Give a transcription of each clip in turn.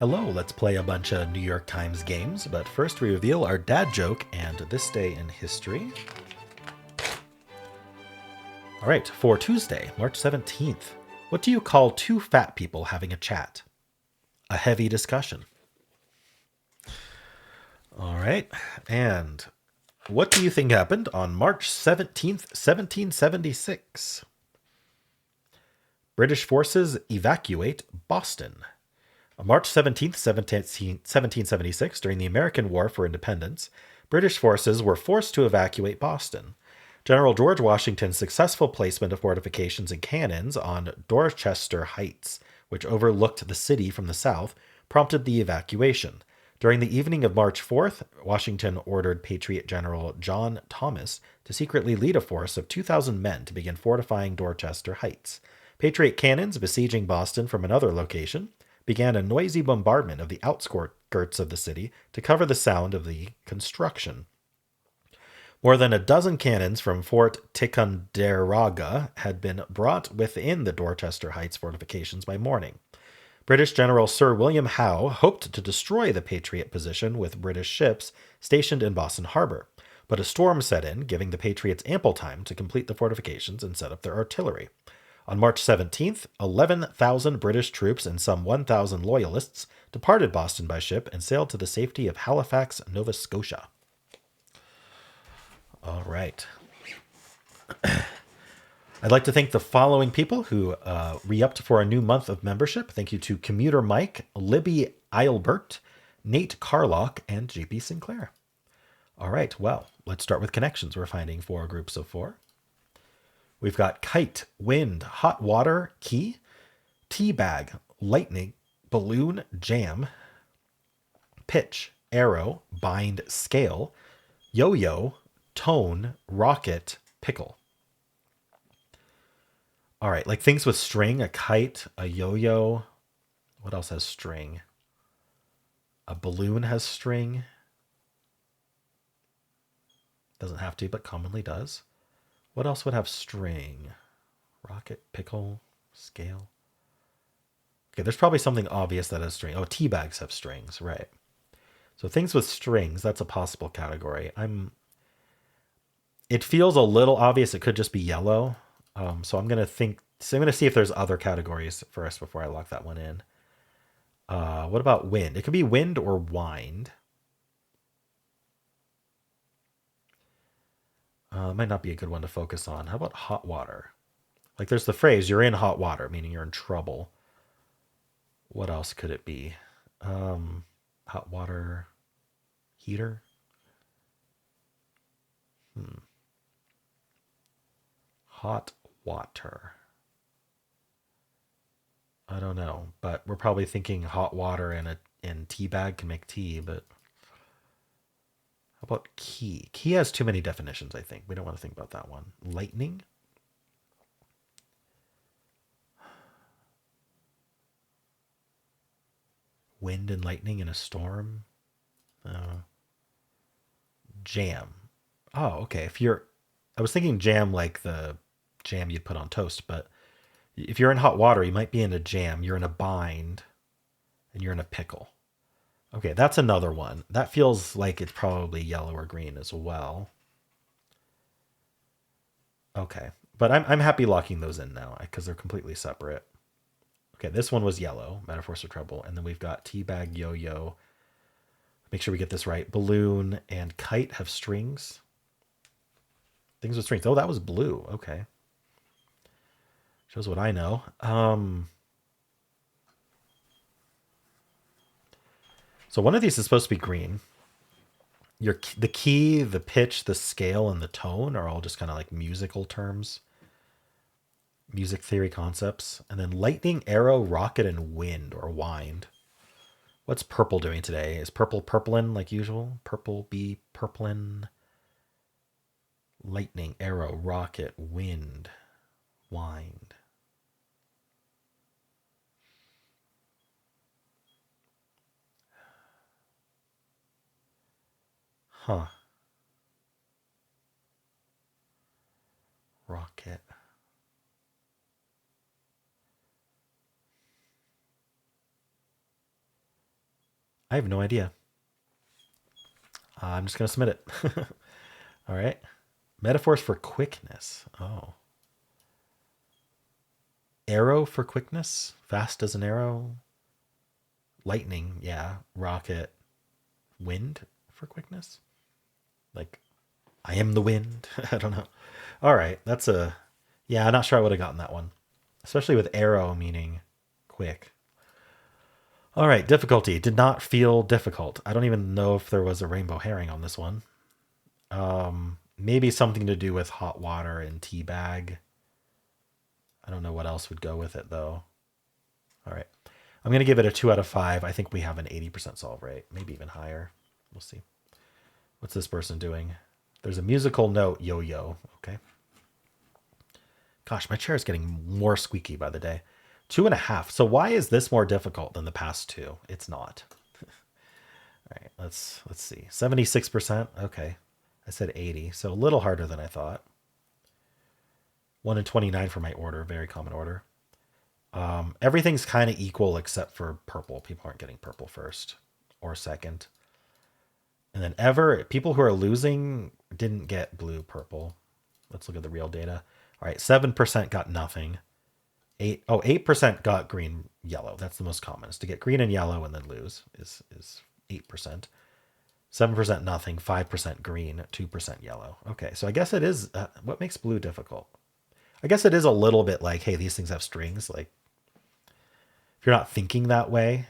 Hello, let's play a bunch of New York Times games, but first we reveal our dad joke and this day in history. All right, for Tuesday, March 17th, what do you call two fat people having a chat? A heavy discussion. All right, and what do you think happened on March 17th, 1776? British forces evacuate Boston. On March 17th, 1776, during the American War for Independence, British forces were forced to evacuate Boston. General George Washington's successful placement of fortifications and cannons on Dorchester Heights, which overlooked the city from the south, prompted the evacuation. During the evening of March 4th, Washington ordered Patriot General John Thomas to secretly lead a force of 2,000 men to begin fortifying Dorchester Heights. Patriot cannons besieging Boston from another location began a noisy bombardment of the outskirts of the city to cover the sound of the construction. More than a dozen cannons from Fort Ticonderoga had been brought within the Dorchester Heights fortifications by morning. British General Sir William Howe hoped to destroy the Patriot position with British ships stationed in Boston Harbor, but a storm set in, giving the Patriots ample time to complete the fortifications and set up their artillery. On March 17th, 11,000 British troops and some 1,000 loyalists departed Boston by ship and sailed to the safety of Halifax, Nova Scotia. All right. I'd like to thank the following people who re-upped for a new month of membership. Thank you to Commuter Mike, Libby Eilbert, Nate Carlock, and JP Sinclair. All right, well, let's start with connections. We're finding 4 groups of 4. We've got kite, wind, hot water, key, tea bag, lightning, balloon, jam, pitch, arrow, bind, scale, yo-yo, tone, rocket, pickle. All right, like things with string, a kite, a yo-yo. What else has string? A balloon has string. Doesn't have to, but commonly does. What else would have string? Rocket, pickle, scale. Okay, there's probably something obvious that has string. Oh, tea bags have strings, right. So things with strings, that's a possible category. It feels a little obvious. It could just be yellow. So I'm gonna see if there's other categories first before I lock that one in. What about wind? It could be wind or wind. Might not be a good one to focus on. How about hot water? Like there's the phrase, you're in hot water, meaning you're in trouble. What else could it be? Hot water heater? Hot water. I don't know, but we're probably thinking hot water in tea bag can make tea, but how about key? Key has too many definitions, I think. We don't want to think about that one. Lightning? Wind and lightning in a storm? Jam. Oh, okay. I was thinking jam like the jam you'd put on toast, but if you're in hot water, you might be in a jam. You're in a bind, and you're in a pickle. Okay, that's another one. That feels like it's probably yellow or green as well. Okay, but I'm happy locking those in now because they're completely separate. Okay, this one was yellow, metaphors for trouble, and then we've got teabag, yo-yo. Make sure we get this right. Balloon and kite have strings. Things with strings. Oh, that was blue. Okay, shows what I know. So one of these is supposed to be green. The key, the pitch, the scale, and the tone are all just kind of like musical terms, music theory concepts. And then lightning, arrow, rocket, and wind or wind. What's purple doing today? Is purple purplin like usual? Purple be purplin. Lightning, arrow, rocket, wind, wind. Huh. Rocket. I have no idea. I'm just going to submit it. All right. Metaphors for quickness. Oh. Arrow for quickness. Fast as an arrow. Lightning. Yeah. Rocket. Wind for quickness. Like, I am the wind. I don't know. All right. That's a. Yeah, I'm not sure I would have gotten that one. Especially with arrow meaning quick. All right. Difficulty. Did not feel difficult. I don't even know if there was a rainbow herring on this one. Maybe something to do with hot water and tea bag. I don't know what else would go with it though. All right. I'm going to give it a 2 out of 5. I think we have an 80% solve rate, maybe even higher. We'll see. What's this person doing? There's a musical note, yo-yo. Okay. Gosh, my chair is getting more squeaky by the day. 2.5. So why is this more difficult than the past two? It's not. All right, let's see. 76%. Okay. I said 80, so a little harder than I thought. 1 in 29 for my order, very common order. Everything's kind of equal except for purple. People aren't getting purple first or second. And then people who are losing didn't get blue, purple. Let's look at the real data. All right, 7% got nothing. 8% got green, yellow. That's the most common. Is to get green and yellow and then lose is 8%. 7% nothing, 5% green, 2% yellow. Okay, so I guess it is what makes blue difficult. I guess it is a little bit like, hey, these things have strings. Like, if you're not thinking that way,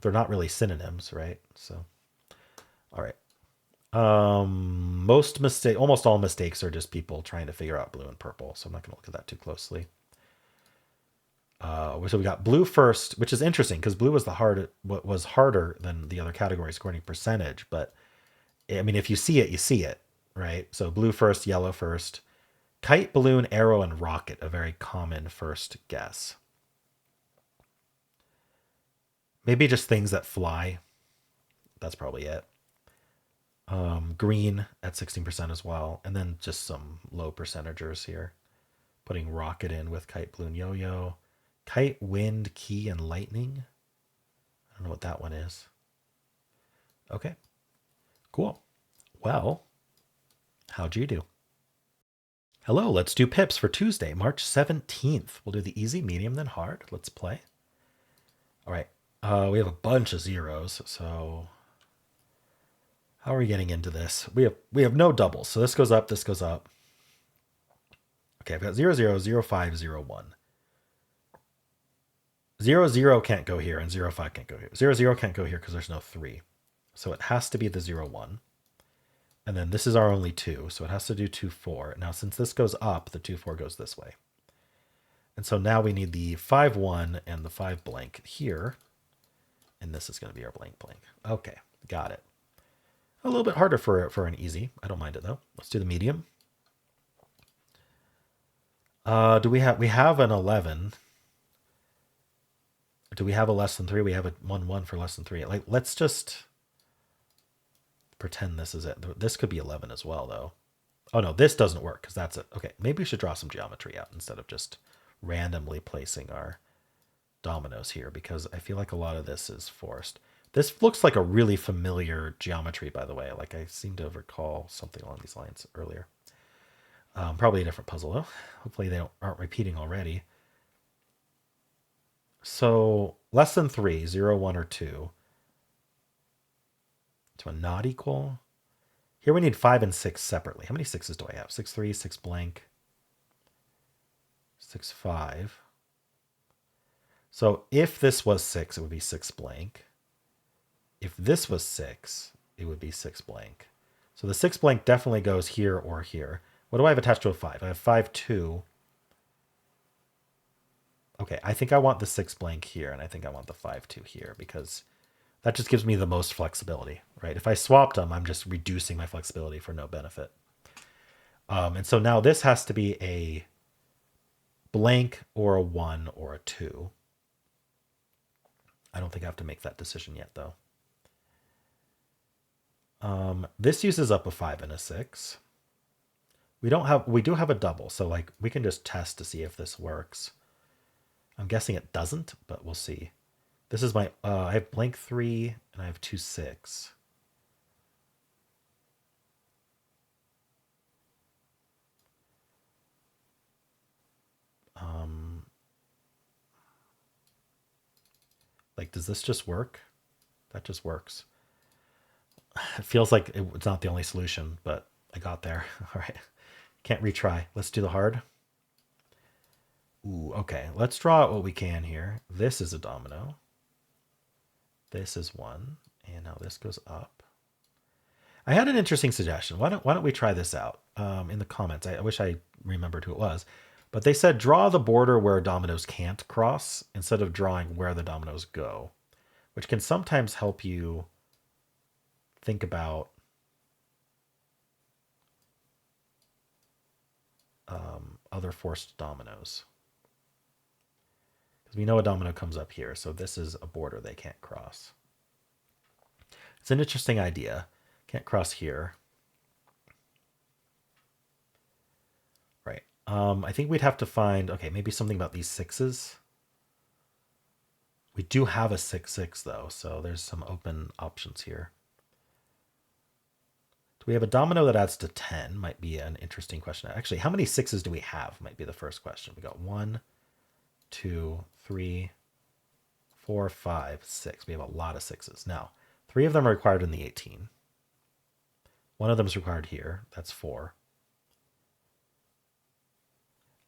they're not really synonyms, right? So, all right. Almost all mistakes are just people trying to figure out blue and purple. So I'm not going to look at that too closely. So we got blue first, which is interesting because blue was what was harder than the other categories according to percentage. But I mean, if you see it, you see it, right? So blue first, yellow first. Kite, balloon, arrow, and rocket, a very common first guess. Maybe just things that fly. That's probably it. Green at 16% as well. And then just some low percentagers here. Putting rocket in with kite, balloon, yo-yo. Kite, wind, key, and lightning. I don't know what that one is. Okay, cool. Well, how'd you do? Hello, let's do pips for Tuesday, March 17th. We'll do the easy, medium, then hard. Let's play. All right. We have a bunch of zeros, so how are we getting into this? We have no doubles, so this goes up, this goes up. Okay, I've got 0, 0, 0, 5, 0, 1. 0, 0 can't go here, and 0, 5 can't go here. 0, 0 can't go here because there's no 3. So it has to be the 0, 1. And then this is our only 2, so it has to do 2, 4. Now, since this goes up, the 2, 4 goes this way. And so now we need the 5, 1 and the 5 blank here. And this is going to be our blank blank. Okay, got it. A little bit harder for an easy. I don't mind it, though. Let's do the medium. We have an 11. Do we have a less than 3? We have a 1, 1 for less than 3. Like, let's just pretend this is it. This could be 11 as well, though. Oh, no, this doesn't work because that's it. Okay, maybe we should draw some geometry out instead of just randomly placing our dominoes here because I feel like a lot of this is forced. This looks like a really familiar geometry, by the way. Like I seem to recall something along these lines earlier. Probably a different puzzle, though. Hopefully they aren't repeating already. So less than 3, 0, 1, or 2. To a not equal. Here we need 5 and 6 separately. How many 6s do I have? 6, 3, 6 blank, 6, 5. So if this was 6, it would be 6 blank. If this was 6, it would be 6 blank. So the 6 blank definitely goes here or here. What do I have attached to a 5? I have 5, 2. Okay, I think I want the 6 blank here, and I think I want the 5, 2 here, because that just gives me the most flexibility, right? If I swapped them, I'm just reducing my flexibility for no benefit. And so now this has to be a blank or a 1 or a 2. I don't think I have to make that decision yet, though. This uses up a 5 and a 6. We do have a double, so like we can just test to see if this works. I'm guessing it doesn't, but we'll see. This is my, I have blank 3 and I have 2 6. Like, does this just work? That just works. It feels like it's not the only solution, but I got there. All right. Can't retry. Let's do the hard. Ooh, okay. Let's draw out what we can here. This is a domino. This is one. And now this goes up. I had an interesting suggestion. Why don't we try this out in the comments? I wish I remembered who it was. But they said draw the border where dominoes can't cross instead of drawing where the dominoes go, which can sometimes help you think about other forced dominoes. Because we know a domino comes up here, so this is a border they can't cross. It's an interesting idea. Can't cross here. Right. I think we'd have to find, okay, maybe something about these sixes. We do have a 6-6 though, so there's some open options here. Do we have a domino that adds to 10? Might be an interesting question. Actually, how many sixes do we have? Might be the first question. We got 1, 2, 3, 4, 5, 6. We have a lot of sixes. Now, 3 of them are required in the 18. 1 of them is required here. That's 4.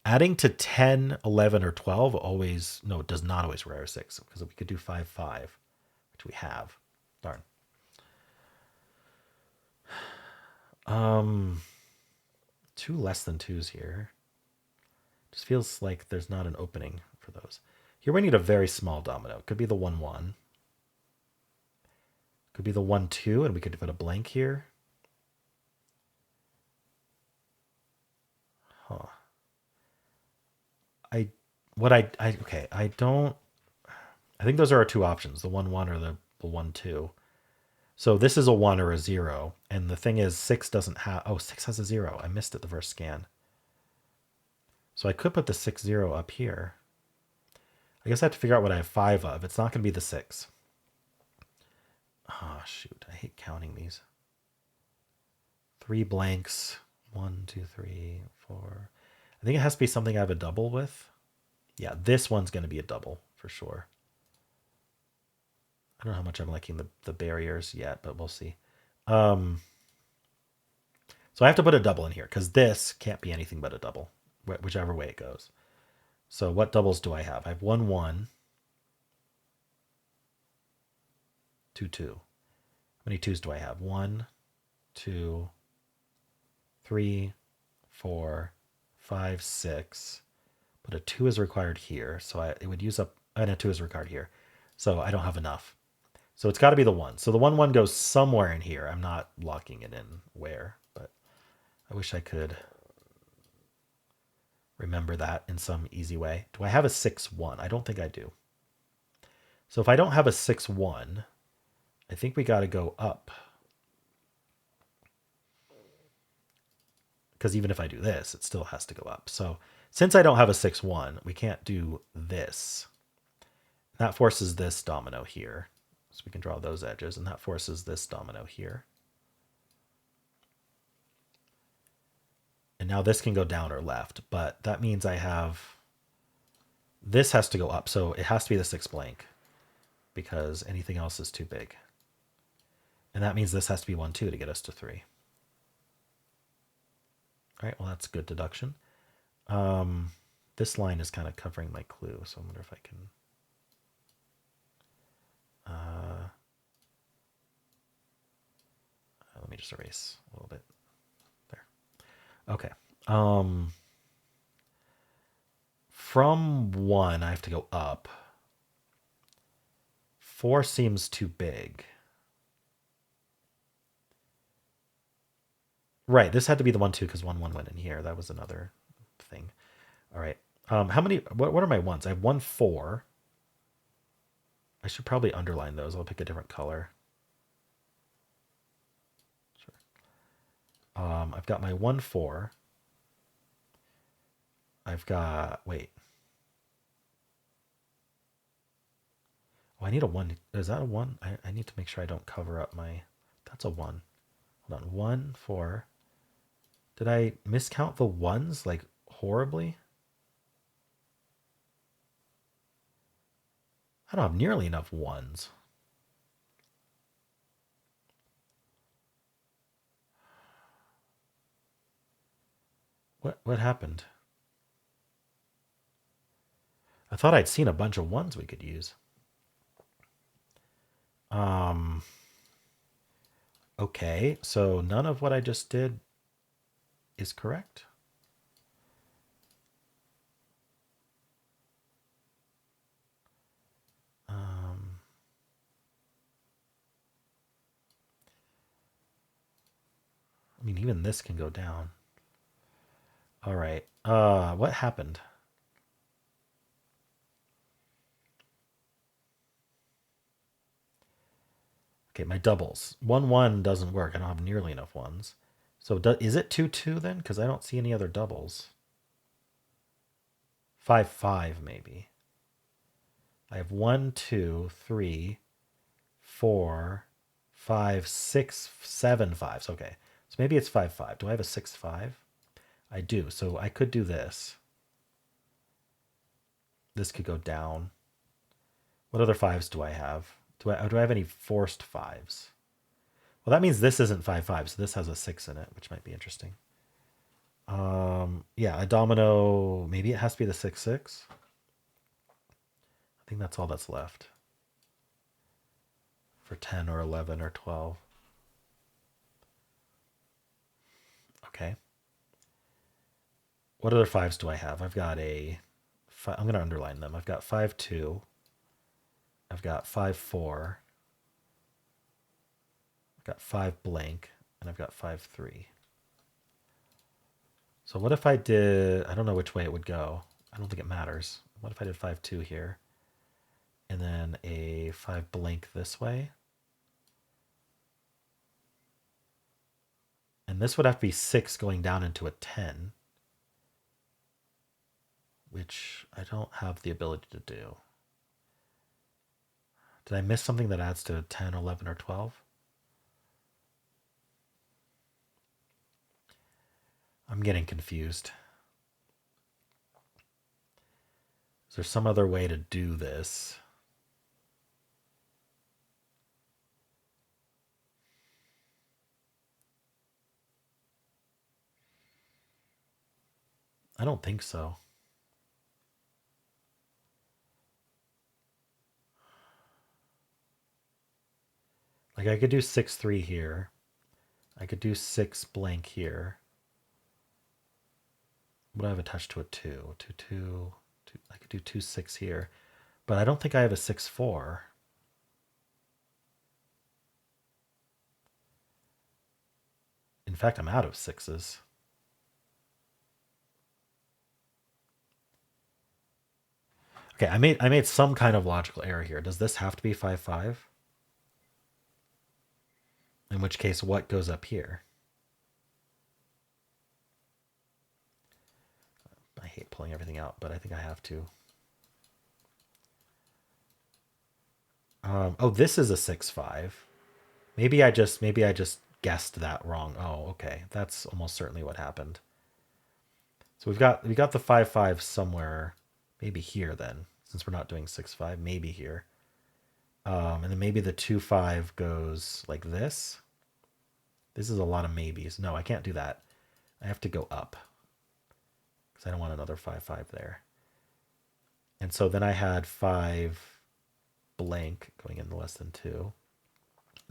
Adding to 10, 11, or 12 always, no, it does not always require 6, because we could do 5, 5, which we have. Darn. 2 less than 2s here. Just feels like there's not an opening for those. Here we need a very small domino. It could be the 1, 1. Could be the 1, 2, and we could put a blank here. Huh. I think those are our 2 options, the 1, 1 or the 1, 2. So this is a 1 or a 0. And the thing is, 6 doesn't have, 6 has a 0. I missed it the first scan. So I could put the 6, 0 up here. I guess I have to figure out what I have 5 of. It's not going to be the 6. Oh, shoot. I hate counting these. 3 blanks. 1, 2, 3, 4. I think it has to be something I have a double with. Yeah, this one's going to be a double for sure. I don't know how much I'm liking the barriers yet, but we'll see. So I have to put a double in here because this can't be anything but a double, whichever way it goes. So what doubles do I have? I have 1, 1, 2, 2. How many 2s do I have? 1, 2, 3, 4, 5, 6. But a 2 is required here, so it would use up, and a 2 is required here. So I don't have enough. So it's got to be the 1. So the 1, 1 goes somewhere in here. I'm not locking it in where, but I wish I could remember that in some easy way. Do I have a 6, 1? I don't think I do. So if I don't have a 6, 1, I think we got to go up. Because even if I do this, it still has to go up. So since I don't have a 6, 1, we can't do this. That forces this domino here. So we can draw those edges, and that forces this domino here. And now this can go down or left, but that means I have, this has to go up. So it has to be the 6 blank because anything else is too big. And that means this has to be 1, 2 to get us to 3. All right, well, that's good deduction. This line is kind of covering my clue, so I wonder if I can... let me just erase a little bit. There. Okay. From 1, I have to go up. 4 seems too big. Right, this had to be the 1, 2 because 1, 1 went in here. That was another thing. All right. How many, what are my 1s? I have 1, 4. I should probably underline those. I'll pick a different color. Sure. I've got my 1, 4. I've got, wait. Oh, I need a 1. Is that a 1? I need to make sure I don't cover up my... That's a 1. Hold on. 1, 4. Did I miscount the 1s, like, horribly? I don't have nearly enough 1s. What happened? I thought I'd seen a bunch of 1s we could use. Okay, so none of what I just did is correct. I mean, even this can go down. All right. What happened? Okay, my doubles. 1, 1 doesn't work. I don't have nearly enough 1s. So is it 2, 2 then? Because I don't see any other doubles. 5, 5 maybe. I have 1, 2, 3, 4, 5, 6, 7 5s. Okay, so maybe it's 5, 5. Do I have a 6, 5? I do. So I could do this. This could go down. What other 5s do I have? Do I have any forced 5s? Well, that means this isn't 5, 5, so this has a 6 in it, which might be interesting. Yeah, a domino. Maybe it has to be the 6, 6. I think that's all that's left for 10 or 11 or 12. Okay. What other 5s do I have? I've got I'm going to underline them. I've got 5, 2. I've got 5, 4. I've got 5 blank, and I've got 5, 3. So what if I did, I don't know which way it would go. I don't think it matters. What if I did 5, 2 here? And then a 5 blank this way? And this would have to be 6 going down into a 10, which I don't have the ability to do. Did I miss something that adds to 10, 11, or 12? I'm getting confused. Is there some other way to do this? I don't think so. Like I could do 6, 3 here. I could do 6 blank here. Would I have attached to a 2? 2, 2, 2. I could do 2, 6 here. But I don't think I have a 6, 4. In fact, I'm out of 6s. Okay, I made some kind of logical error here. Does this have to be 5, 5? In which case, what goes up here? I hate pulling everything out, but I think I have to. Oh, this is a 6, 5. Maybe I just guessed that wrong. Oh, okay. That's almost certainly what happened. So we got the 5, 5 somewhere, maybe here then, since we're not doing 6, 5, maybe here. And then maybe the 2, 5 goes like this. This is a lot of maybes. No, I can't do that. I have to go up because I don't want another 5, 5 there. And so then I had 5 blank going in the less than 2.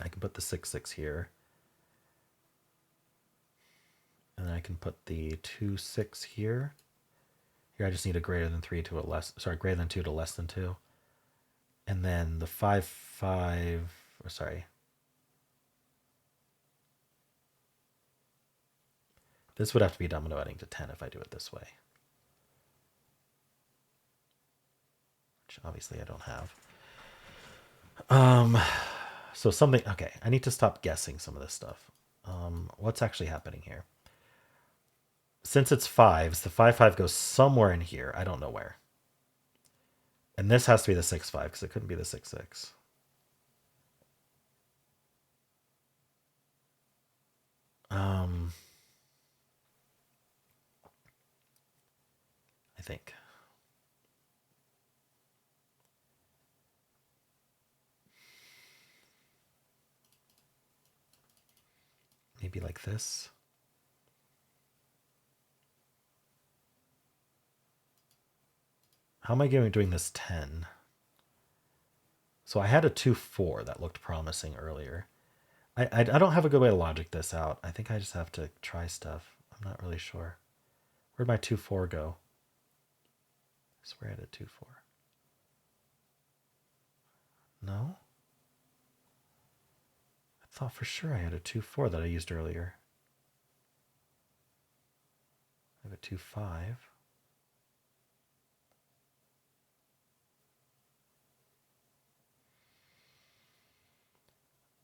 I can put the 6, 6 here. And then I can put the 2, 6 here. Here I just need a greater than 3 to a less, sorry, greater than 2 to less than 2. And then the 5, 5, or sorry. This would have to be dominoing to 10 if I do it this way. Which obviously I don't have. So something, okay, I need to stop guessing some of this stuff. What's actually happening here? Since it's 5s, the 5, 5 goes somewhere in here. I don't know where. And this has to be the 6-5 because it couldn't be the 6-6. I think. Maybe like this. How am I doing this 10? So I had a 2-4 that looked promising earlier. I don't have a good way to logic this out. I think I just have to try stuff. I'm not really sure. Where'd my 2-4 go? I swear I had a 2-4. No? I thought for sure I had a 2-4 that I used earlier. I have a 2-5.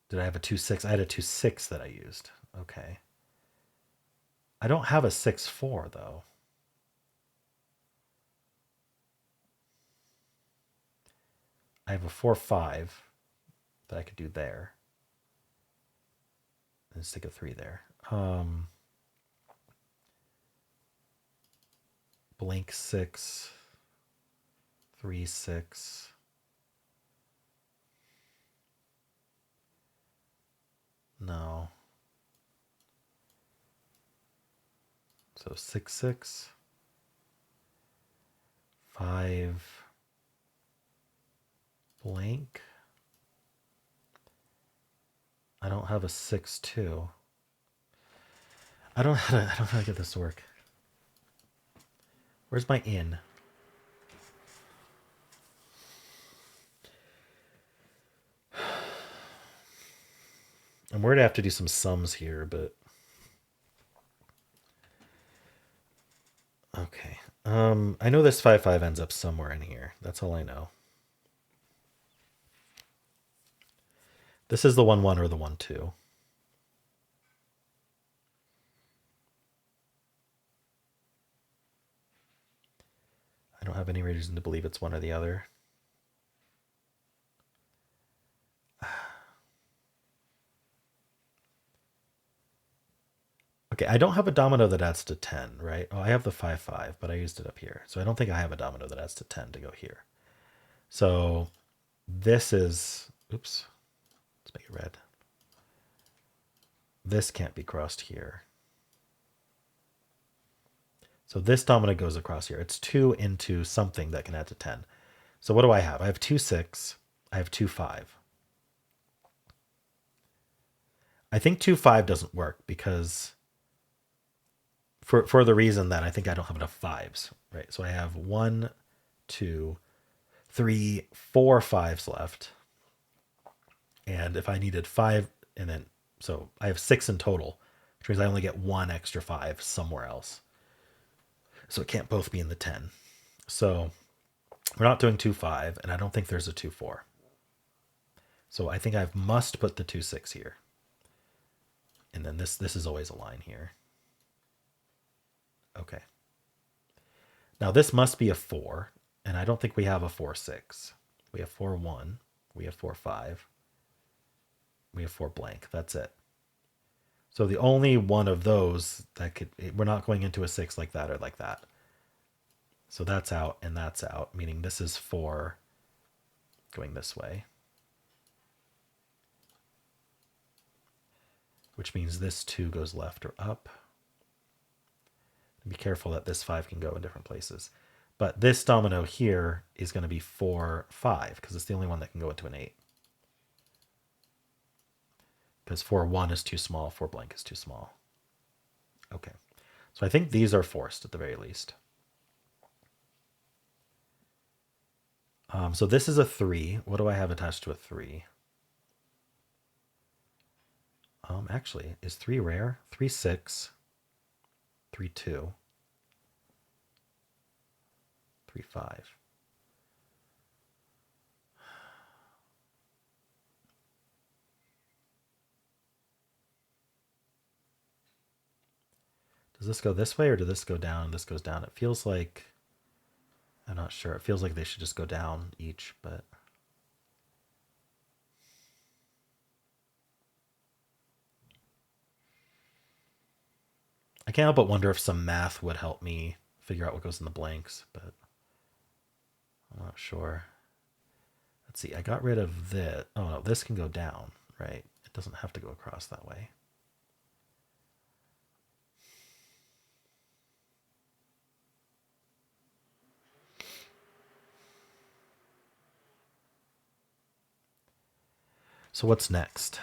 Did I have a 2-6? I had a 2-6 that I used. Okay. I don't have a 6-4 though. I have a 4-5 that I could do there. And stick a 3 there. Blank 6, 3-6. No. So 6-6, 5, blank. I don't have a 6-2. I don't know how to get this to work. Where's my in? I'm worried I have to do some sums here, but okay. I know this 5-5 ends up somewhere in here. That's all I know. This is the 1-1 or the 1-2. I don't have any reason to believe it's one or the other. Okay, I don't have a domino that adds to 10, right? Oh, I have the 5-5, but I used it up here. So I don't think I have a domino that adds to 10 to go here. So this is, oops, let's make it red. This can't be crossed here. So this domino goes across here. It's 2 into something that can add to 10. So what do I have? I have 2-6. I have 2-5. I think 2-5 doesn't work because for the reason that I think I don't have enough fives, right? So I have 1, 2, 3, 4 fives left. And if I needed 5, and then, so I have 6 in total, which means I only get 1 extra 5 somewhere else. So it can't both be in the 10. So we're not doing 2-5, and I don't think there's a 2-4. So I think I must put the 2-6 here. And then this is always a line here. Okay. Now this must be a 4, and I don't think we have a 4-6. We have 4-1. We have 4-5. We have 4 blank. That's it. So the only one of those that could, we're not going into a 6 like that or like that. So that's out and that's out, meaning this is 4 going this way. Which means this 2 goes left or up. Be careful that this 5 can go in different places. But this domino here is going to be 4-5 because it's the only one that can go into an 8. Because 4-1 is too small, 4 blank is too small. Okay. So I think these are forced at the very least. So this is a 3. What do I have attached to a 3? Actually, is 3 rare? 3-6. 3-2. 3-5. Does this go this way or does this go down? This goes down. It feels like I'm not sure. It feels like they should just go down each, but I can't help but wonder if some math would help me figure out what goes in the blanks, but I'm not sure. Let's see. I got rid of this. Oh no, this can go down, right? It doesn't have to go across that way. So what's next?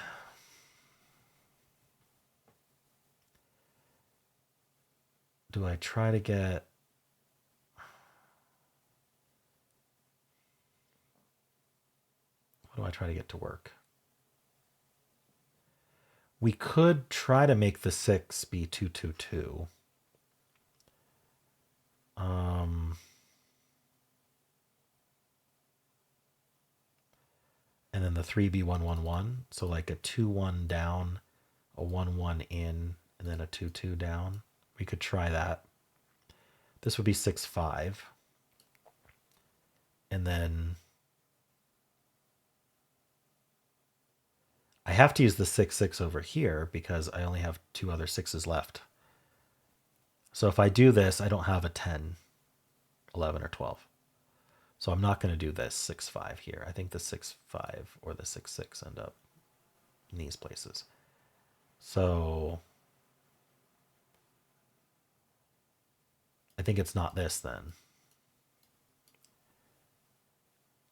Do I try to get... What do I try to get to work? We could try to make the 6 be 222. And then the 3 be 111. So like a 2-1 down, a 1-1 in, and then a 2-2 down. We could try that. This would be 6-5. And then I have to use the 6-6 over here because I only have 2 other 6s left. So if I do this, I don't have a 10, 11, or 12. So I'm not going to do this 6-5 here. I think the 6-5 or the 6-6 end up in these places. So I think it's not this then.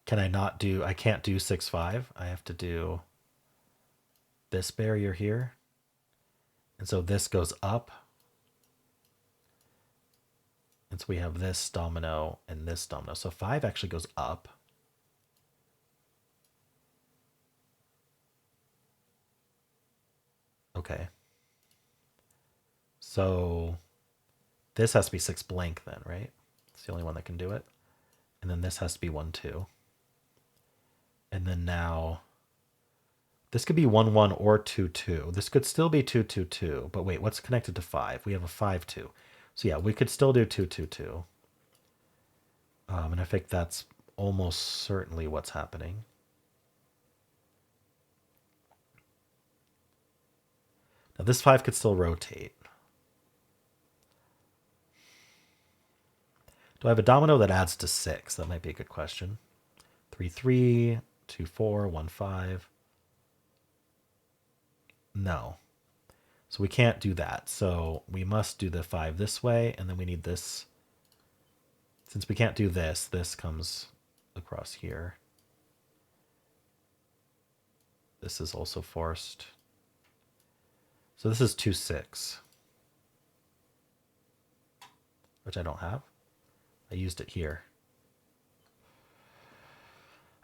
Can I not do... I can't do 6-5. I have to do this barrier here. And so this goes up. And so we have this domino and this domino. So 5 actually goes up. Okay. So this has to be 6 blank then, right? It's the only one that can do it. And then this has to be 1-2. And then now this could be 1-1 or 2-2. This could still be 2-2-2. But wait, what's connected to 5? We have a 5-2. So yeah, we could still do 2-2-2. And I think that's almost certainly what's happening. Now this 5 could still rotate. Do I have a domino that adds to 6? That might be a good question. 3-3, 2-4, 1-5. No. So we can't do that. So we must do the 5 this way, and then we need this. Since we can't do this, this comes across here. This is also forced. So this is 2-6, which I don't have. I used it here.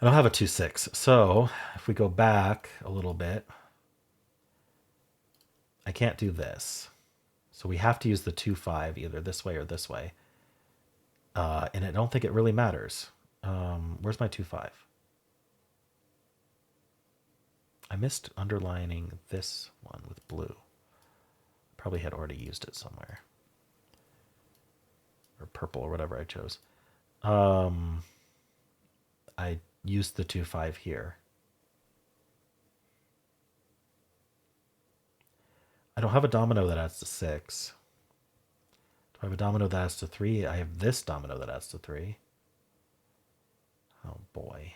I don't have a 2-6. So if we go back a little bit, I can't do this. So we have to use the 2-5 either this way or this way. And I don't think it really matters. Where's my 2-5? I missed underlining this one with blue. Probably had already used it somewhere. Or purple or whatever I chose. I used the 2-5 here. I don't have a domino that adds to 6. Do I have a domino that adds to 3? I have this domino that adds to 3. Oh boy.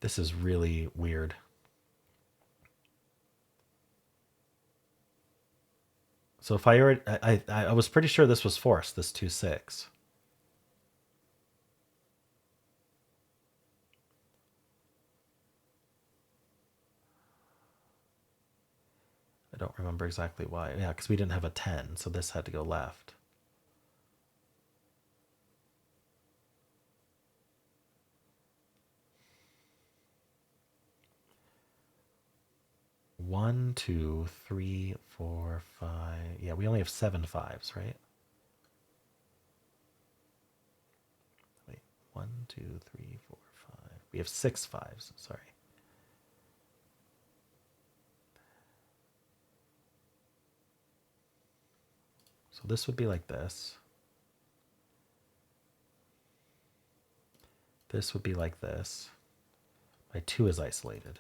This is really weird. So if I already... I was pretty sure this was forced, this 2-6. I don't remember exactly why. Yeah, because we didn't have a 10, so this had to go left. One, two, three, four, 5. Yeah, we only have 7 5s, right? Wait, 1, 2, 3, 4, 5. We have 6 5s, sorry. So this would be like this. This would be like this. My 2 is isolated.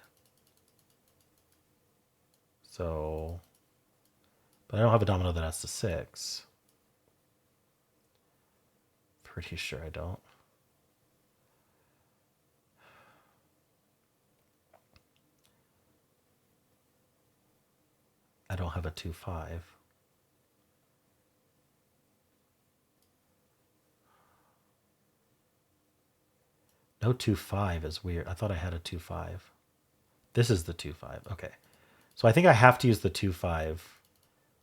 So, but I don't have a domino that has to 6. Pretty sure I don't. I don't have a 2-5. No 2-5 is weird. I thought I had a 2-5. This is the 2-5. Okay. So I think I have to use the 2-5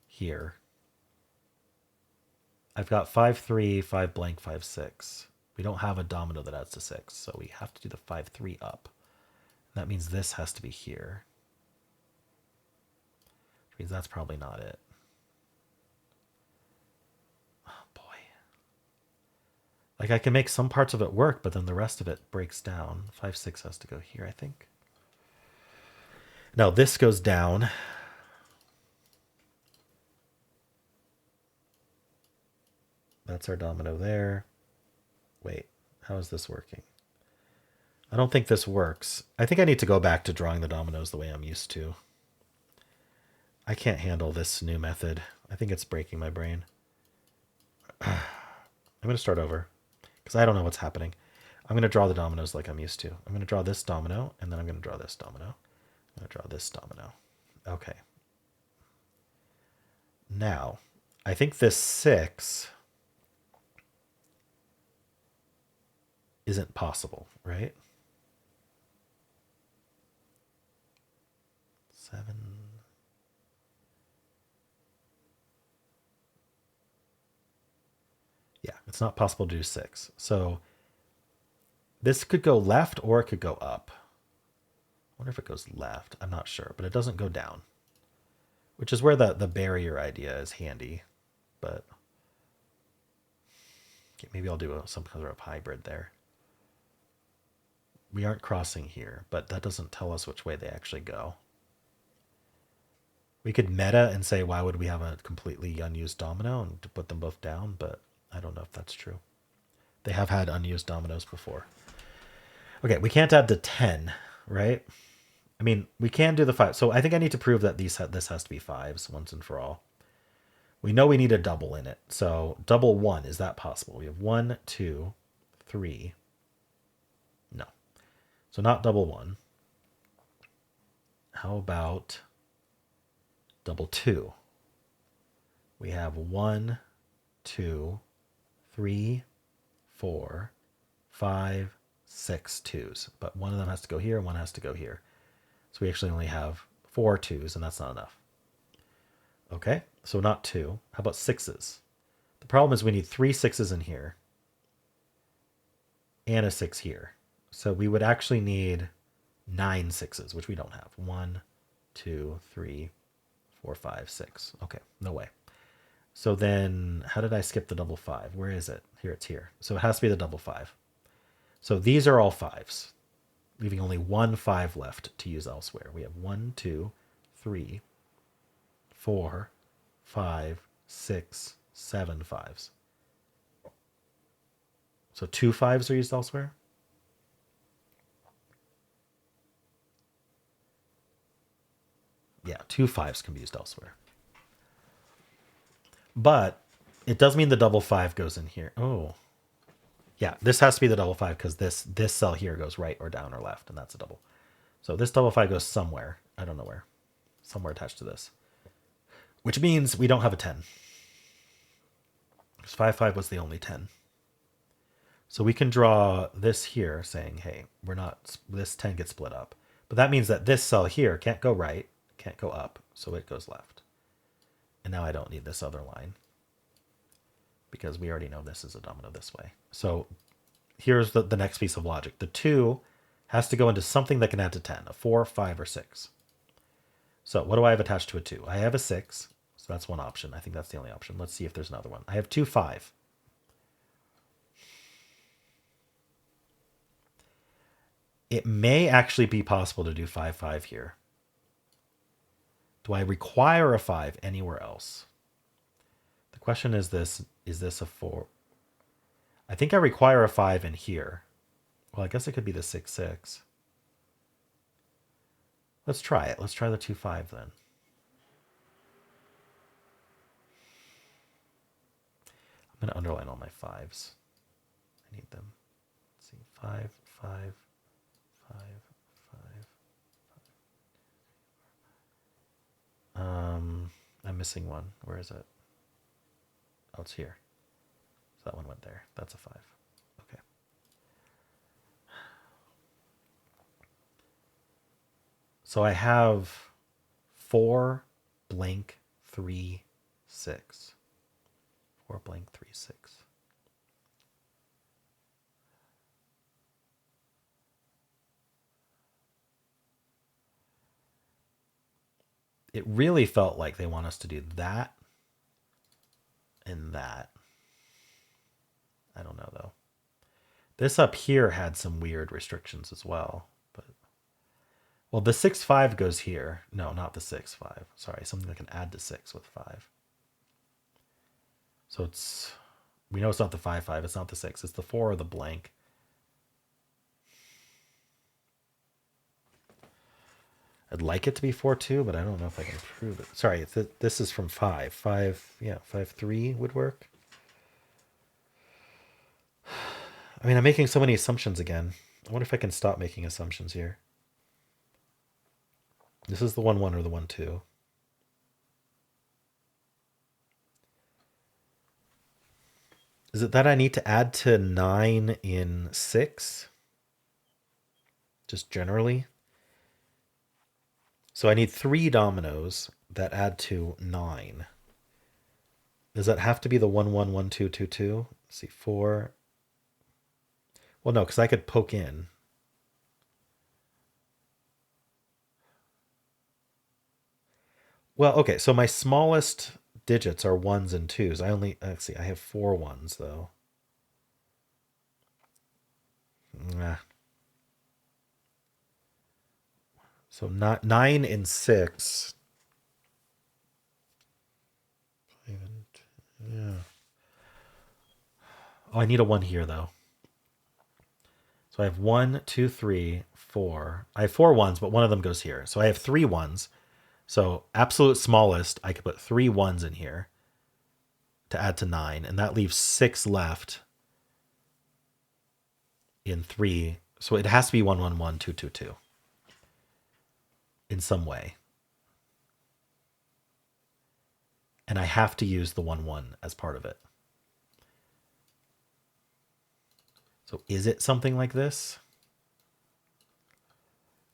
here. I've got 5-3, 5 blank, 5-6. We don't have a domino that adds to 6, so we have to do the 5-3 up. That means this has to be here. Which means that's probably not it. Oh boy. Like I can make some parts of it work, but then the rest of it breaks down. 5-6 has to go here, I think. No, this goes down. That's our domino there. Wait, how is this working? I don't think this works. I think I need to go back to drawing the dominoes the way I'm used to. I can't handle this new method. I think it's breaking my brain. I'm going to start over because I don't know what's happening. I'm going to draw the dominoes like I'm used to. I'm going to draw this domino, and then I'm going to draw this domino. I'm going to draw this domino. Okay. Now, I think this 6 isn't possible, right? 7. Yeah, it's not possible to do 6. So this could go left or it could go up. I wonder if it goes left. I'm not sure, but it doesn't go down, which is where the barrier idea is handy. But okay, maybe I'll do some kind of hybrid there. We aren't crossing here, but that doesn't tell us which way they actually go. We could meta and say, why would we have a completely unused domino and to put them both down? But I don't know if that's true. They have had unused dominoes before. Okay, we can't add to 10, right? I mean, we can do the 5. So I think I need to prove that this has to be 5s once and for all. We know we need a double in it. So double 1, is that possible? We have 1, 2, 3. No. So not double 1. How about double 2? We have 1, 2, 3, 4, 5, 6 2s. But one of them has to go here and one has to go here. So we actually only have 4 2s, and that's not enough. Okay, so not 2. How about 6s? The problem is we need 3 6s in here and a 6 here. So we would actually need 9 6s, which we don't have. 1, 2, 3, 4, 5, 6. Okay, no way. So then how did I skip the double 5? Where is it? Here, it's here. So it has to be the double 5. So these are all 5s, leaving only 1 5 left to use elsewhere. We have 1, 2, 3, 4, 5, 6, 7 5s. So 2 5s are used elsewhere. Yeah, 2 5s can be used elsewhere. But it does mean the double 5 goes in here. Oh, yeah, this has to be the double 5 because this cell here goes right or down or left, and that's a double. So this double 5 goes somewhere. I don't know where. Somewhere attached to this. Which means we don't have a 10. Because 5 5 was the only 10. So we can draw this here saying, hey, we're not, this 10 gets split up. But that means that this cell here can't go right, can't go up, so it goes left. And now I don't need this other line because we already know this is a domino this way. So here's the next piece of logic. The 2 has to go into something that can add to 10, a 4, 5, or 6. So what do I have attached to a 2? I have a 6, so that's one option. I think that's the only option. Let's see if there's another one. I have 2, 5. It may actually be possible to do 5, 5 here. Do I require a 5 anywhere else? The The question is this a 4? I think I require a 5 in here. Well, I guess it could be the 6, 6. Let's try it. Let's try the 2, 5 then. I'm going to underline all my 5s. I need them. Let's see, 5, 5, 5, 5. I'm missing one. Where is it? Oh, it's here. So that one went there. That's a 5. Okay. So I have 4 blank 3 6. 4 blank 3 6. It really felt like they want us to do that and that. I don't know though. This up here had some weird restrictions as well, but well, the 6 5 goes here. No, not the 6 5. Sorry, something that can add to 6 with 5. So it's, we know it's not the 5 5. It's not the 6. It's the 4 or the blank. I'd like it to be 4 2, but I don't know if I can prove it. Sorry, this is from 5. 5, yeah, 5 3 would work. I mean, I'm making so many assumptions again. I wonder if I can stop making assumptions here. This is the 1 1 or the 1 2. Is it that I need to add to 9 in 6? Just generally? So I need 3 dominoes that add to 9. Does that have to be the 1 1 1 2 2 2? Let's see, 4. Well, no, because I could poke in. Well, okay, so my smallest digits are 1s and 2s. Let's see, I have 4 1s though. Nah. So not 9 and 6. Yeah. Oh, I need a 1 here though. So I have 1, 2, 3, 4. I have 4 1s, but one of them goes here. So I have 3 1s. So absolute smallest, I could put 3 1s in here to add to 9, and that leaves 6 left in 3. So it has to be 1 1 1 2 2 2 in some way. And I have to use the 1 1 as part of it. So is it something like this?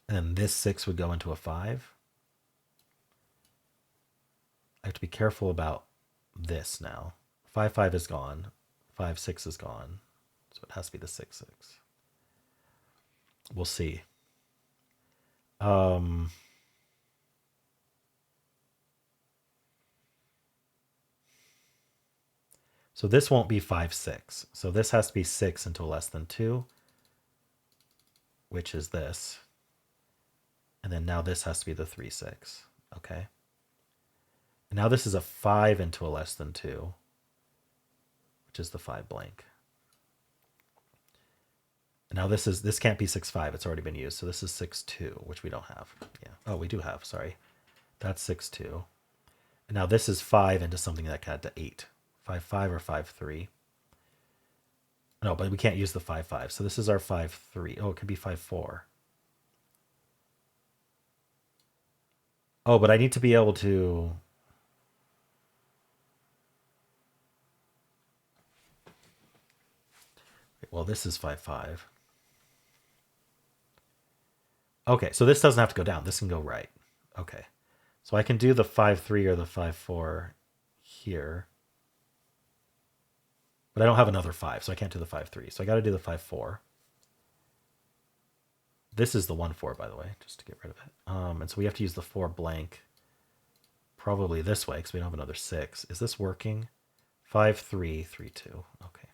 And then this 6 would go into a 5. I have to be careful about this now. 5 5 is gone. 5 6 is gone. So it has to be the 6 6. We'll see. So this won't be 5 6. So this has to be 6 into less than 2, which is this. And then now this has to be the 3 6. Okay. And now this is a 5 into a less than 2, which is the 5 blank. And now this can't be 6 5. It's already been used. So this is 6 2, which we don't have. Yeah. Oh, we do have. Sorry. That's 6 2. And now this is 5 into something that can add to 8. 5 5 or 5 3. No, but we can't use the 5 5. So this is our 5 3. Oh, it could be 5 4. Oh, but I need to be able to. Well, this is 5 5. Okay, so this doesn't have to go down. This can go right. Okay. So I can do the 5 3 or the 5 4 here. But I don't have another 5, so I can't do the 5 3. So I got to do the 5 4. This is the 1 4, by the way, just to get rid of it. And so we have to use the 4 blank probably this way because we don't have another 6. Is this working? 5 3 3 2. Okay.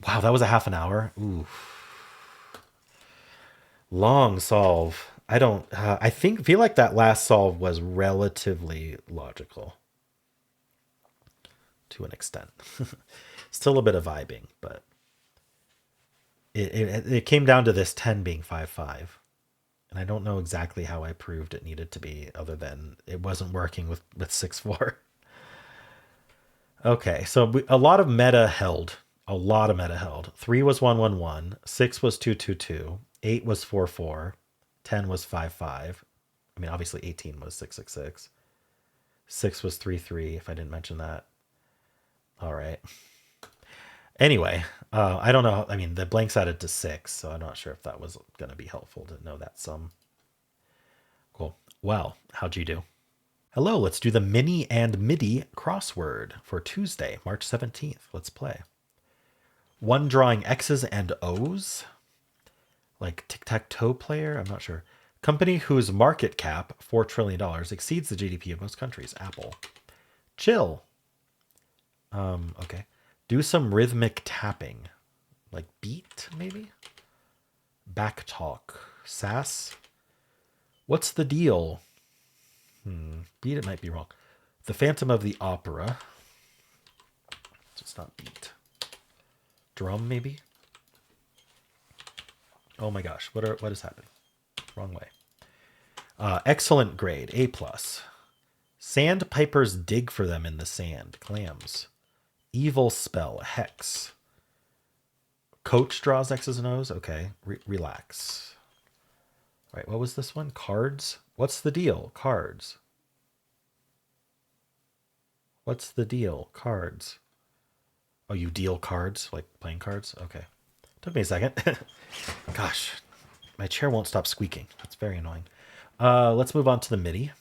Wow, that was a half an hour. Ooh. Long solve. I feel like that last solve was relatively logical. to an extent. Still a bit of vibing, but it came down to this 10 being 5/5. And I don't know exactly how I proved it needed to be, other than it wasn't working with 6/4. Okay, so a lot of meta held. A lot of meta held. 3 was 111, 6 was 222, 8 was 44, 10 was 5/5. I mean, obviously 18 was 666. 6 was 3/3, if I didn't mention that. All right. Anyway, I don't know. I mean, the blanks added to 6, so I'm not sure if that was going to be helpful to know that sum. Cool. Well, how'd you do? Hello, let's do the mini and Midi crossword for Tuesday, March 17th. Let's play. One drawing X's and O's, like tic-tac-toe player, I'm not sure. Company whose market cap, $4 trillion, exceeds the GDP of most countries. Apple. Chill. Okay. Do some rhythmic tapping. Like beat, maybe? Back talk. Sass. What's the deal? Beat, it might be wrong. The Phantom of the Opera. So it's not beat. Drum, maybe? Oh my gosh, what is happening? Wrong way. Excellent grade, A+. Sandpipers dig for them in the sand. Clams. Evil spell, hex. Coach draws X's and O's. Okay, relax. All right, what was this one? Cards. What's the deal? Cards. What's the deal? Cards. Oh, you deal cards, like playing cards? Okay. Took me a second. Gosh, my chair won't stop squeaking. That's very annoying. Let's move on to the MIDI.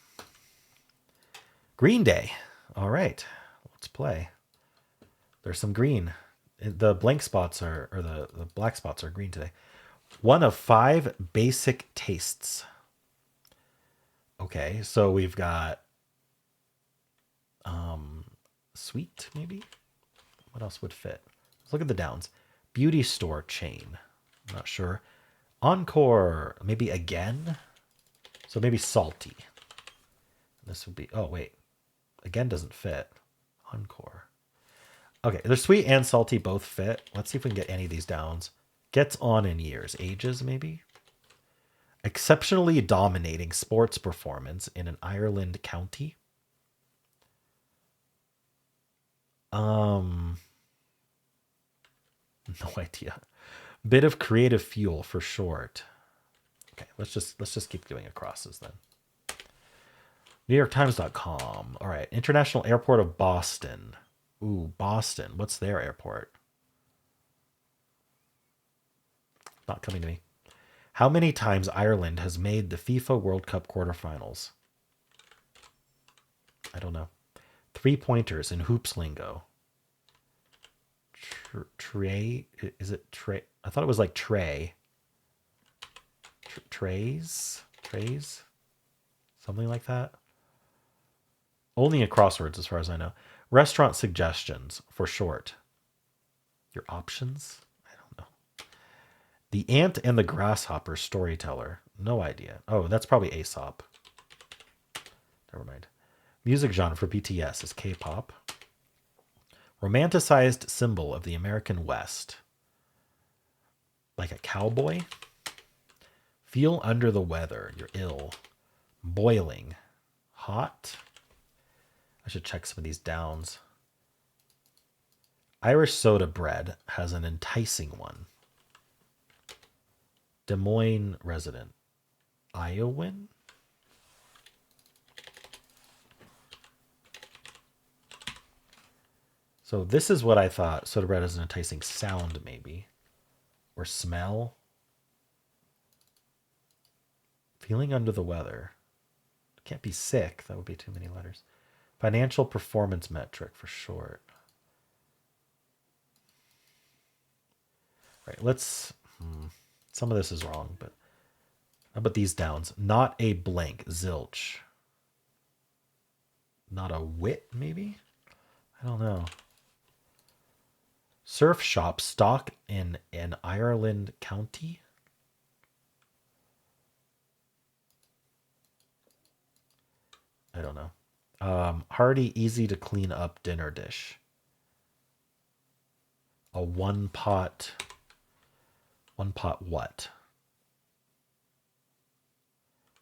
Green Day. All right, let's play. There's some green. The blank spots are, or the black spots are green today. One of 5 basic tastes. Okay, so we've got sweet, maybe? What else would fit? Let's look at the downs. Beauty store chain. I'm not sure. Encore, maybe again? So maybe salty. This would be, oh wait. Again doesn't fit. Encore. Okay, they're sweet and salty, both fit. Let's see if we can get any of these downs. Gets on in years. Ages, maybe? Exceptionally dominating sports performance in an Ireland county. No idea. Bit of creative fuel for short. Okay, let's just keep doing acrosses then. NewYorkTimes.com. All right, International Airport of Boston. Ooh, Boston. What's their airport? Not coming to me. How many times Ireland has made the FIFA World Cup quarterfinals? I don't know. 3 pointers in hoops lingo. Tray? Is it tray? I thought it was like tray. Trays? Trays? Something like that? Only in crosswords as far as I know. Restaurant suggestions for short. Your options? I don't know. The Ant and the Grasshopper storyteller. No idea. Oh, that's probably Aesop. Never mind. Music genre for BTS is K-pop. Romanticized symbol of the American West. Like a cowboy? Feel under the weather. You're ill. Boiling. Hot? I should check some of these downs. Irish soda bread has an enticing one. Des Moines resident. Iowan? So this is what I thought. Soda bread has an enticing sound, maybe. Or smell. Feeling under the weather. Can't be sick. That would be too many letters. Financial performance metric for short. All right, let's... some of this is wrong, but... How about these downs? Not a blank. Zilch. Not a wit, maybe? I don't know. Surf shop stock in an Ireland county? I don't know. Hearty, easy to clean up dinner dish. A one pot what?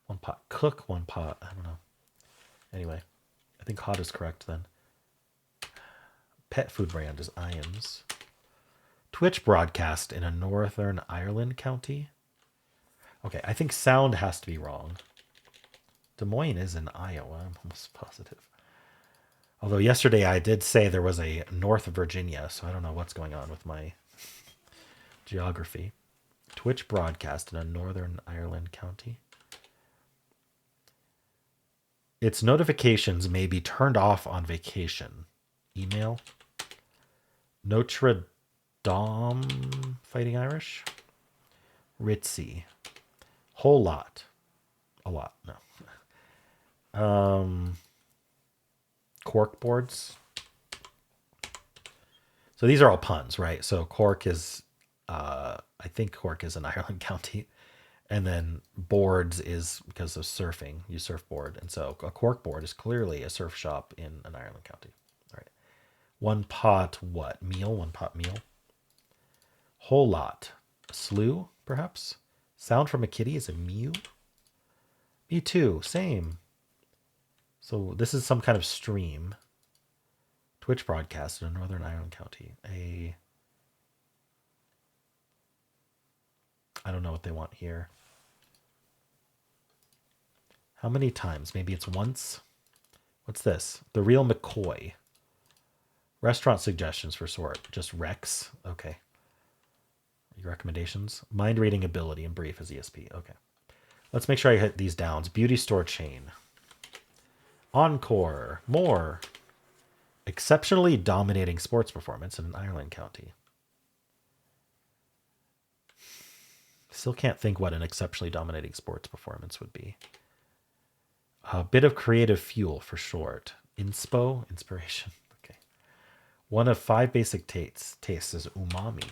One pot cook, one pot, I don't know. Anyway, I think hot is correct then. Pet food brand is Iams. Twitch broadcast in a Northern Ireland county. Okay, I think sound has to be wrong. Des Moines is in Iowa, I'm almost positive. Although yesterday I did say there was a North Virginia, so I don't know what's going on with my geography. Twitch broadcast in a Northern Ireland county. Its notifications may be turned off on vacation. Email. Notre Dame Fighting Irish. Ritzy. Whole lot. A lot, no. Cork boards. So these are all puns, right? So Cork is, I think Cork is an Ireland county. And then boards is because of surfing. You surfboard. And so a cork board is clearly a surf shop in an Ireland county. All right. One pot what? Meal? One pot meal? Whole lot. A slew, perhaps? Sound from a kitty is a mew? Me too. Same. So this is some kind of stream. Twitch broadcast in a Northern Ireland county. I don't know what they want here. How many times? Maybe it's once? What's this? The Real McCoy. Restaurant suggestions for sort. Just Rex. Okay. Your recommendations. Mind reading ability and brief as ESP. Okay. Let's make sure I hit these downs. Beauty store chain. Encore. More. Exceptionally dominating sports performance in an Ireland county. Still can't think what an exceptionally dominating sports performance would be. A bit of creative fuel for short. Inspo, inspiration. Okay. One of 5 basic tastes is umami.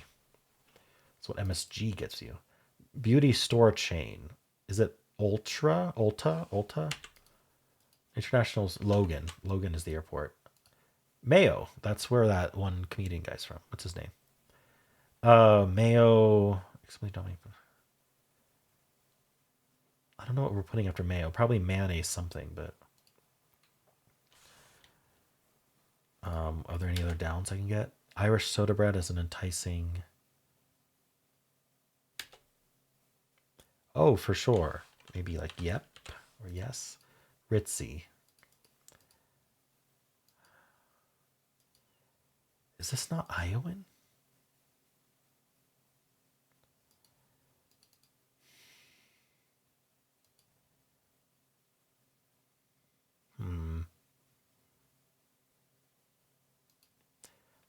That's what MSG gives you. Beauty store chain. Is it Ulta? International's Logan. Logan is the airport. Mayo. That's where that one comedian guy's from. What's his name? Mayo. I don't know what we're putting after mayo. Probably mayonnaise something, but are there any other downs I can get? Irish soda bread is an enticing. Oh, for sure. Maybe like yep or yes. Ritzy. Is this not Iowan?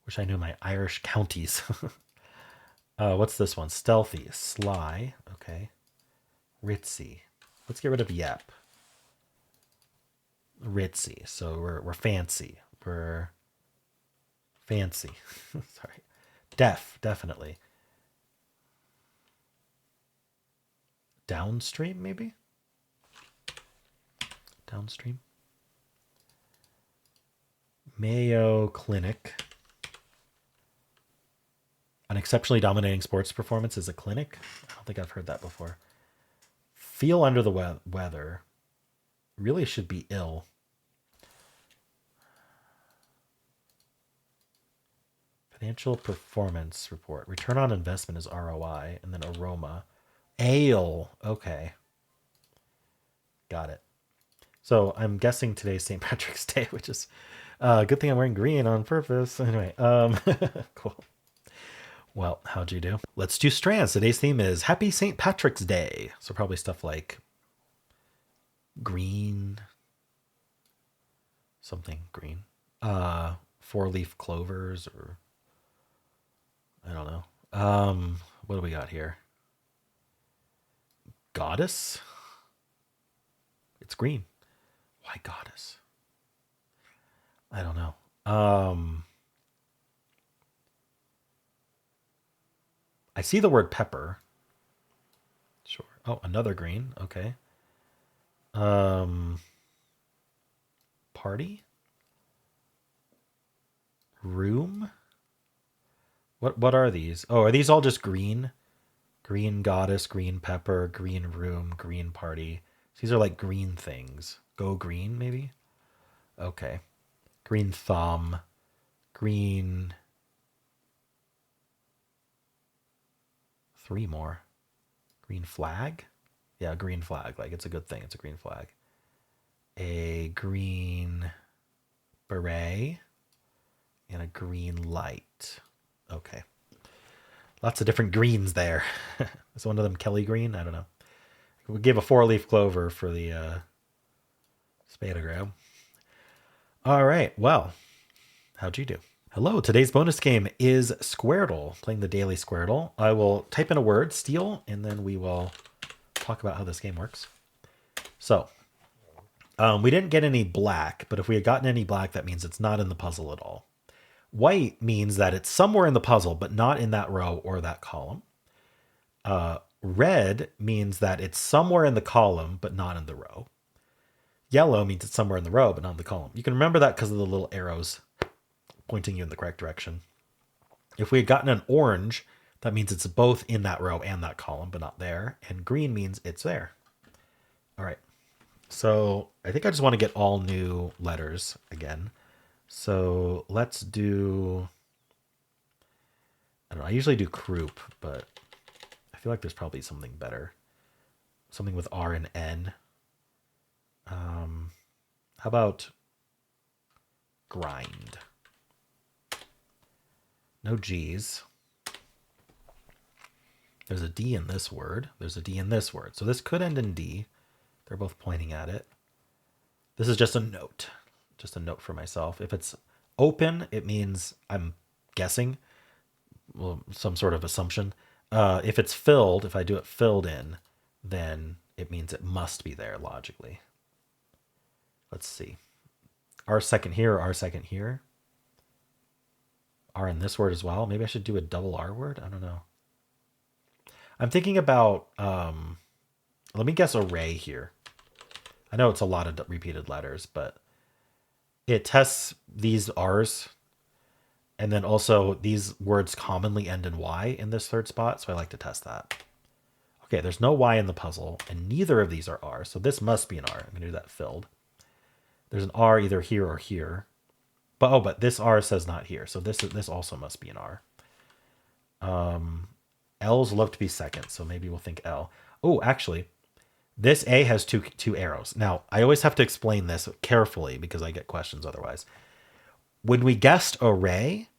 Wish I knew my Irish counties. What's this one? Stealthy. Sly. Okay. Ritzy. Let's get rid of yep. Ritzy. So we're fancy. We're fancy. Sorry. Definitely. Downstream, maybe? Downstream. Mayo Clinic. An exceptionally dominating sports performance is a clinic? I don't think I've heard that before. Feel under the weather. Really should be ill. Financial performance report. Return on investment is ROI. And then aroma. Ale. Okay. Got it. So I'm guessing today's St. Patrick's Day, which is a good thing I'm wearing green on purpose. Anyway, cool. Well, how'd you do? Let's do strands. Today's theme is Happy St. Patrick's Day. So probably stuff like green, something green. 4-leaf clovers, or I don't know. What do we got here? Goddess? It's green. Why goddess? I don't know. I see the word pepper. Sure. Oh, another green. Okay. Party? Room? What are these? Oh, are these all just green? Green goddess, green pepper, green room, green party. These are like green things. Go green, maybe? Okay. Green thumb, green. Three more. Green flag? Yeah, green flag. Like it's a good thing. It's a green flag. A green beret and a green light. Okay. Lots of different greens there. Is one of them Kelly green? I don't know. We gave a 4-leaf clover for the spadagram. All right. Well, how'd you do? Hello. Today's bonus game is Squirtle, playing the daily Squirtle. I will type in a word, steal, and then we will talk about how this game works. So, we didn't get any black, but if we had gotten any black, that means it's not in the puzzle at all. White means that it's somewhere in the puzzle, but not in that row or that column. Red means that it's somewhere in the column, but not in the row. Yellow means it's somewhere in the row, but not in the column. You can remember that because of the little arrows pointing you in the correct direction. If we had gotten an orange, that means it's both in that row and that column, but not there. And green means it's there. All right. So I think I just want to get all new letters again. So let's do, I don't know, I usually do croup, but I feel like there's probably something better. Something with R and N. How about grind? No G's. There's a D in this word. There's a D in this word. So this could end in D. They're both pointing at it. This is just a note. Just a note for myself. If it's open, it means I'm guessing. Well, some sort of assumption. If it's filled, if I do it filled in, then it means it must be there logically. Let's see. R second here, R second here. R in this word as well. Maybe I should do a double R word. I don't know. I'm thinking about, let me guess array here. I know it's a lot of repeated letters, but it tests these R's. And then also these words commonly end in Y in this third spot. So I like to test that. Okay, there's no Y in the puzzle and neither of these are R. So this must be an R. I'm gonna do that filled. There's an R either here or here. But this R says not here. So this also must be an R. L's love to be second. So maybe we'll think L. Oh, actually, this A has two arrows. Now, I always have to explain this carefully because I get questions otherwise. When we guessed array,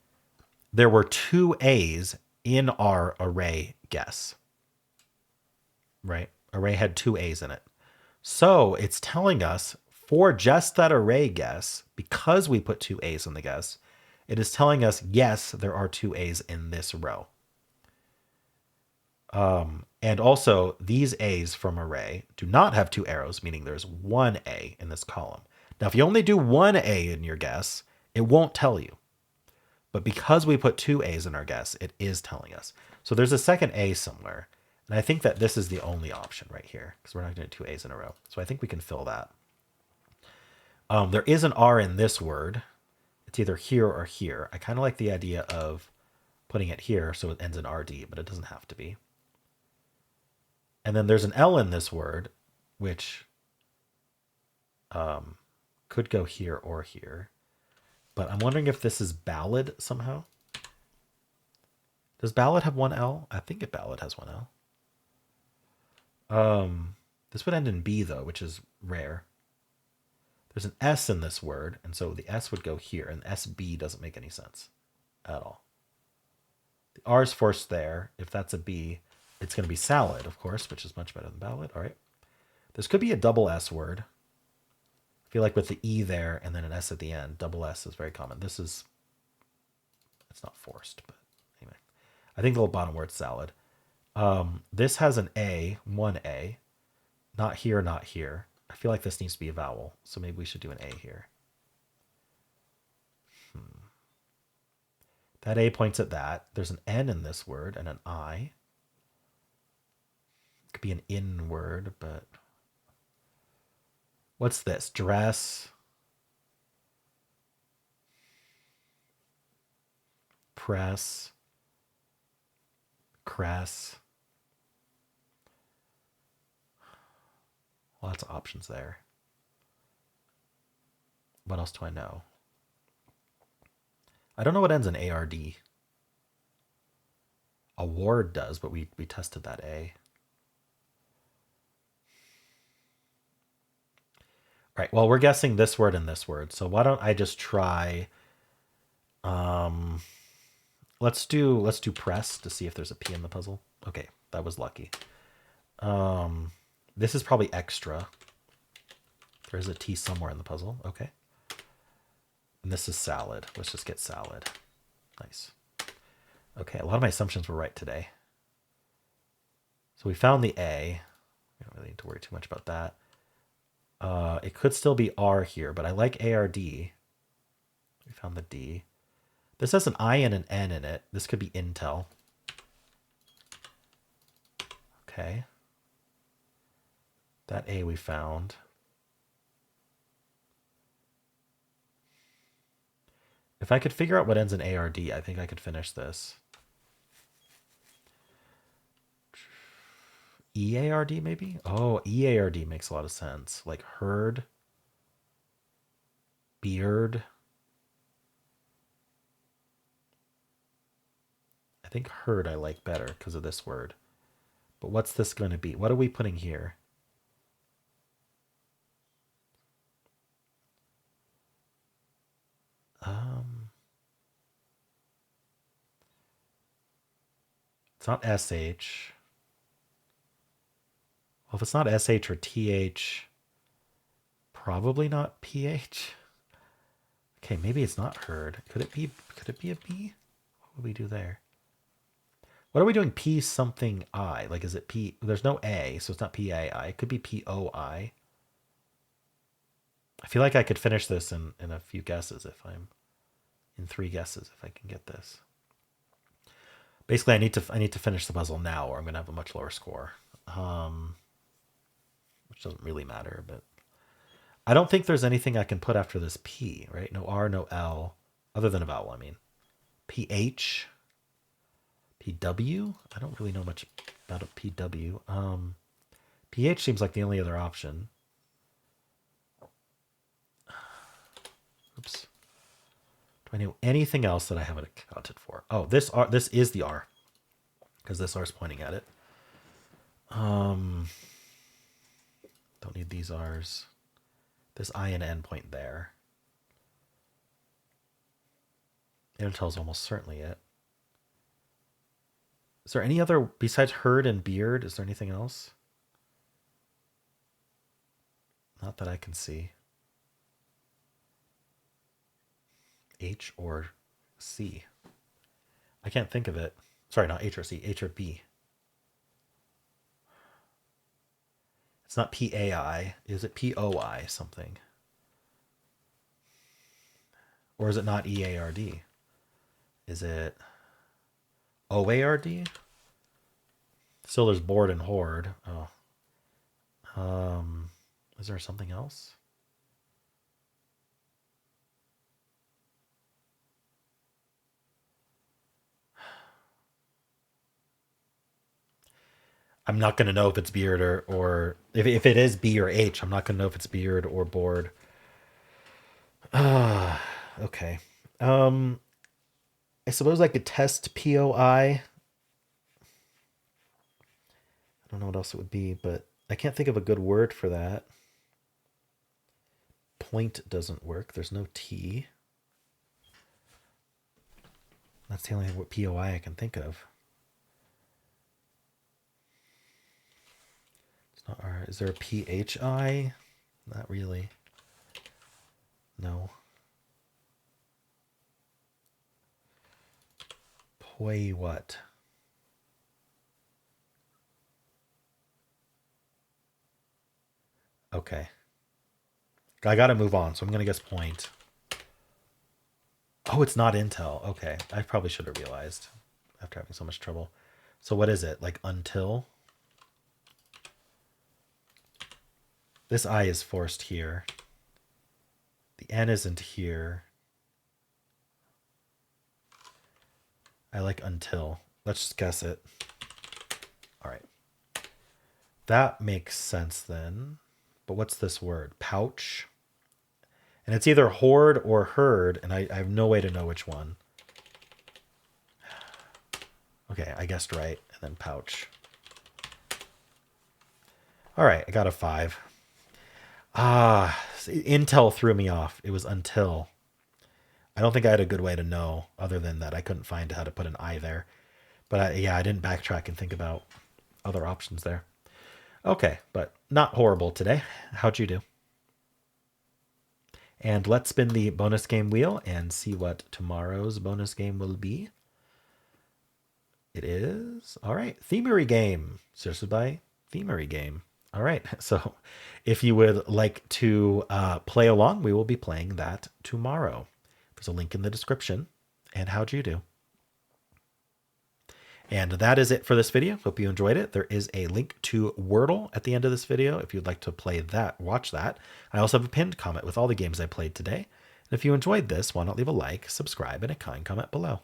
there were 2 A's in our array guess. Right? Array had 2 A's in it. So it's telling us for just that array guess, because we put 2 A's in the guess, it is telling us, yes, there are 2 A's in this row. And also, these A's from array do not have 2 arrows, meaning there's 1 A in this column. Now, if you only do 1 A in your guess, it won't tell you. But because we put 2 A's in our guess, it is telling us. So there's a second A somewhere. And I think that this is the only option right here, because we're not doing 2 A's in a row. So I think we can fill that. There is an R in this word. It's either here or here. I kind of like the idea of putting it here so it ends in RD, but it doesn't have to be. And then there's an L in this word, which could go here or here. But I'm wondering if this is ballad somehow. Does ballad have 1 L? I think ballad has 1 L. This would end in B though, which is rare. There's an S in this word, and so the S would go here, and SB doesn't make any sense at all. The R is forced there. If that's a B, it's going to be salad, of course, which is much better than ballad. All right. This could be a double S word. I feel like with the E there and then an S at the end, double S is very common. This is, it's not forced, but anyway. I think the little bottom word's salad. This has an A, 1 A. Not here, not here. I feel like this needs to be a vowel, so maybe we should do an A here. That A points at that. There's an N in this word and an I. It could be an in word, but what's this? Dress. Press. Cress. Lots of options there. What else do I know? I don't know what ends in ARD. Award does, but we tested that A. Right. Well, we're guessing this word and this word. So why don't I just try let's do press to see if there's a P in the puzzle. Okay, that was lucky. This is probably extra. There's a T somewhere in the puzzle. Okay. And this is salad. Let's just get salad. Nice. Okay, a lot of my assumptions were right today. So we found the A. We don't really need to worry too much about that. It could still be R here, but I like ARD. We found the D. This has an I and an N in it. This could be Intel. Okay. That A we found. If I could figure out what ends in ARD, I think I could finish this. EARD maybe? Oh, EARD makes a lot of sense. Like herd, beard. I think herd I like better because of this word. But what's this going to be? What are we putting here? It's not SH. Well, if it's not SH or TH, probably not PH. Okay, maybe it's not herd. Could it be a B? What would we do there? What are we doing? P something I. Like, is it P? There's no A, so it's not PAI. It could be POI. I feel like I could finish this in a few guesses if I'm in 3 guesses if I can get this. Basically, I need to finish the puzzle now, or I'm gonna have a much lower score. Which doesn't really matter, but I don't think there's anything I can put after this P, right? No R, no L, other than a vowel, I mean. PH, PW? I don't really know much about a PW. PH seems like the only other option. Oops. Do I know anything else that I haven't accounted for? Oh, this is the R, because this R is pointing at it. Don't need these R's. This I and N point there. Intel's almost certainly it. Is there any other, besides herd and beard, is there anything else? Not that I can see. H or C. I can't think of it. Sorry, not H or C, H or B. It's not PAI. Is it POI something? Or is it not EARD? Is it OARD? Still there's board and horde. Oh. Is there something else? I'm not going to know if it's beard or if it is B or H, I'm not going to know if it's beard or board. Okay. I suppose I could test POI. I don't know what else it would be, but I can't think of a good word for that. Point doesn't work. There's no T. That's the only POI I can think of. It's not R. Is there a PHI? Not really. No. Poi what? Okay. I got to move on, so I'm going to guess point. Oh, it's not Intel. Okay. I probably should have realized after having so much trouble. So what is it? Like until? This I is forced here. The N isn't here. I like until. Let's just guess it. All right. That makes sense then. But what's this word? Pouch. And it's either hoard or herd, and I have no way to know which one. Okay, I guessed right, and then pouch. All right, I got a 5. Intel threw me off. It was until. I don't think I had a good way to know other than that I couldn't find how to put an I there. But yeah, I didn't backtrack and think about other options there. Okay, but not horrible today. How'd you do? And let's spin the bonus game wheel and see what tomorrow's bonus game will be. It is, all right, Themery Game, suggested by Themery Game. All right, so if you would like to play along, we will be playing that tomorrow. There's a link in the description. And how'd you do? And that is it for this video. Hope you enjoyed it. There is a link to Wordle at the end of this video if you'd like to play that, watch that. I also have a pinned comment with all the games I played today. And if you enjoyed this, why not leave a like, subscribe, and a kind comment below.